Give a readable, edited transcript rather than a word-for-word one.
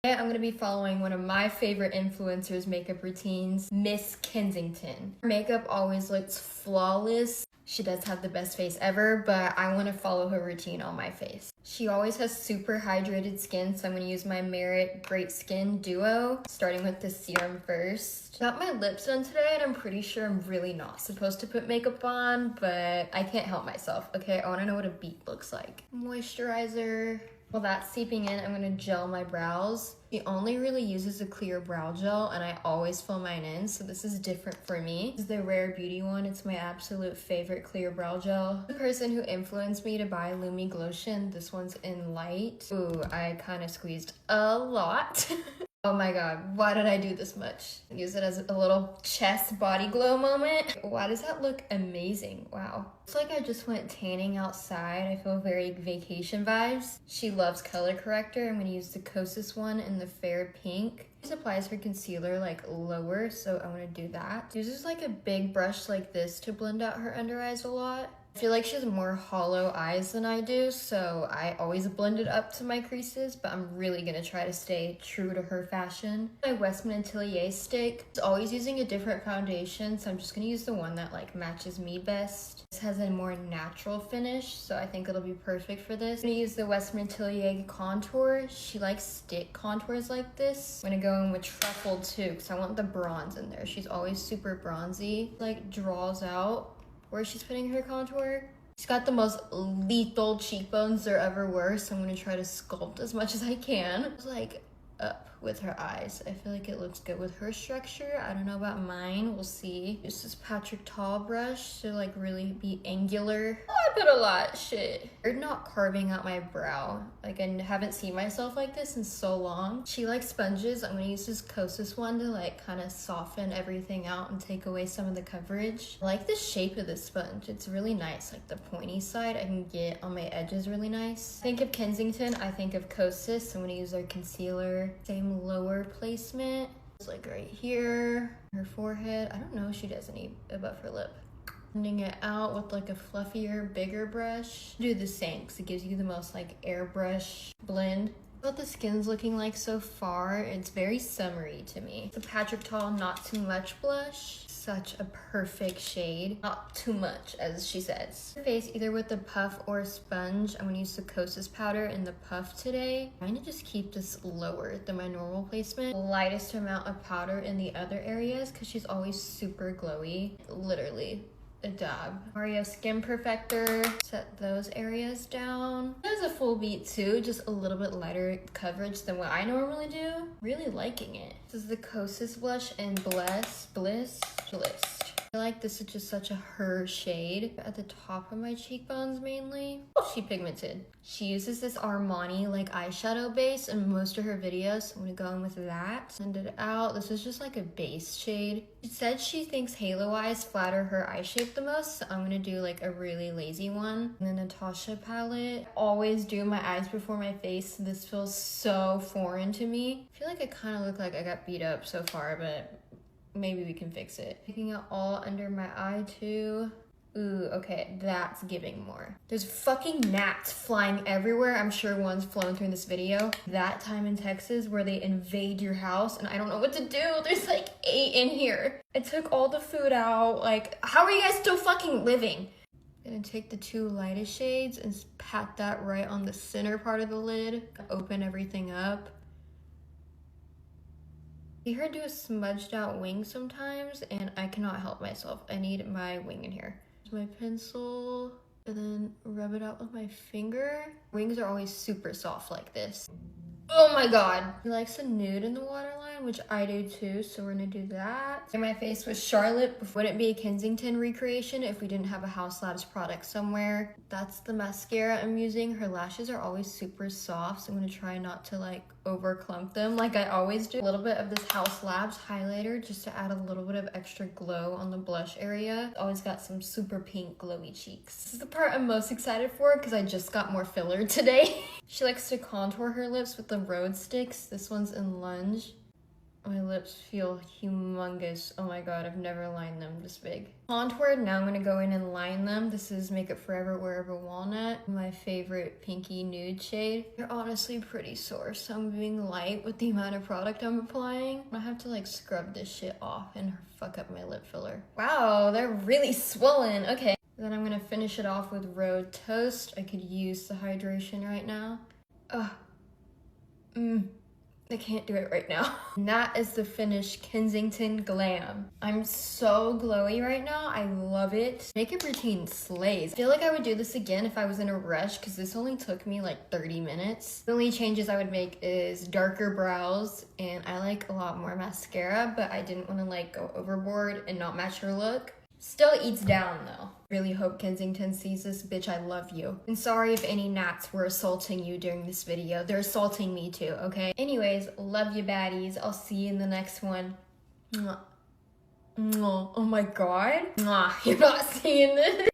Today I'm going to be following one of my favorite influencers' makeup routines, Miss Kensington. Her makeup always looks flawless. She does have the best face ever, but I want to follow her routine on my face. She always has super hydrated skin, so I'm going to use my Merit Great Skin Duo, starting with the serum first. Got my lips done today, and I'm pretty sure I'm really not supposed to put makeup on, but I can't help myself, okay? I want to know what a beat looks like. Moisturizer. While that's seeping in, I'm gonna gel my brows. She only really uses a clear brow gel, and I always fill mine in, so this is different for me. This is the Rare Beauty one. It's my absolute favorite clear brow gel. The person who influenced me to buy Lumi Glotion, this one's in light. Ooh, I kind of squeezed a lot. Oh my god, why did I do this much? Use it as a little chest body glow moment. Why does that look amazing? Wow. It's like I just went tanning outside. I feel very vacation vibes. She loves color corrector. I'm gonna use the Kosas one in the fair pink. She applies her concealer like lower, so I'm gonna do that. She uses like a big brush like this to blend out her under eyes a lot. I feel like she has more hollow eyes than I do, so I always blend it up to my creases, but I'm really gonna try to stay true to her fashion. My Westman Atelier stick is always using a different foundation, so I'm just gonna use the one that like matches me best. This has a more natural finish, so I think it'll be perfect for this. I'm gonna use the Westman Atelier contour. She likes stick contours like this. I'm gonna go in with truffle too, because I want the bronze in there. She's always super bronzy. Like draws out where she's putting her contour. She's got the most lethal cheekbones there ever were, so I'm gonna try to sculpt as much as I can. It's like up with her eyes. I feel like it looks good with her structure. I don't know about mine, we'll see. Use this Patrick Tall brush to like really be angular. Oh, I put a lot, shit. You're not carving out my brow. Like I haven't seen myself like this in so long. She likes sponges. I'm gonna use this Kosas one to like kind of soften everything out and take away some of the coverage. I like the shape of this sponge. It's really nice. Like the pointy side I can get on my edges really nice. Think of Kensington, I think of Kosas. I'm gonna use our concealer. Same lower placement. It's like right here, her forehead. I don't know if she does any above her lip. Blending it out with like a fluffier, bigger brush. Do the same because it gives you the most like airbrush blend. What the skin's looking like so far, it's very summery to me. The Patrick Tall Not Too Much blush. Such a perfect shade. Not too much, as she says. Face either with the puff or sponge. I'm gonna use the Kosas powder in the puff today. I'm trying to just keep this lower than my normal placement. Lightest amount of powder in the other areas because she's always super glowy. Literally a dab. Mario Skin Perfector. Set those areas down. It has a full beat too, just a little bit lighter coverage than what I normally do. Really liking it. This is the Kosas blush in Bliss. I feel like this is just such a her shade. At the top of my cheekbones mainly. She pigmented. She uses this Armani like eyeshadow base in most of her videos, so I'm gonna go in with that. Send it out. This is just like a base shade. She said she thinks halo eyes flatter her eye shape the most, so I'm gonna do like a really lazy one. And the Natasha palette. Always do my eyes before my face. This feels so foreign to me. I feel like I kind of look like I got beat up so far, but maybe we can fix it. Taking it all under my eye too. Ooh, okay, that's giving more. There's fucking gnats flying everywhere. I'm sure one's flown through this video. That time in Texas where they invade your house and I don't know what to do. There's like 8 in here. I took all the food out. Like, how are you guys still fucking living? I'm gonna take the 2 lightest shades and pat that right on the center part of the lid. Open everything up. I see her do a smudged out wing sometimes and I cannot help myself. I need my wing in here. My pencil and then rub it out with my finger. Wings are always super soft like this. Oh my god. He likes a nude in the waterline, which I do too, so we're gonna do that. And my face was Charlotte. Wouldn't be a Kensington recreation if we didn't have a House Labs product somewhere. That's the mascara I'm using. Her lashes are always super soft, so I'm gonna try not to like over clump them like I always do. A little bit of this House Labs highlighter just to add a little bit of extra glow on the blush area. Always got some super pink glowy cheeks. This is the part I'm most excited for because I just got more filler today. She likes to contour her lips with the Road Sticks. This one's in Lunge. My lips feel humongous. Oh my god, I've never lined them this big. Contoured, now I'm gonna go in and line them. This is Makeup Forever Wherever Walnut, my favorite pinky nude shade. They're honestly pretty sore, so I'm being light with the amount of product I'm applying. I have to like scrub this shit off and fuck up my lip filler. Wow, they're really swollen. Okay. Then I'm gonna finish it off with Road Toast. I could use the hydration right now. Ugh. I can't do it right now. And that is the finished Kensington Glam. I'm so glowy right now. I love it. Makeup routine slays. I feel like I would do this again if I was in a rush because this only took me like 30 minutes. The only changes I would make is darker brows, and I like a lot more mascara, but I didn't want to like go overboard and not match her look. Still eats down though. Really hope Kensington sees this. Bitch, I love you. And sorry if any gnats were assaulting you during this video. They're assaulting me too, okay? Anyways, love you baddies. I'll see you in the next one. Mwah. Mwah. Oh my god. Mwah. You're not seeing this.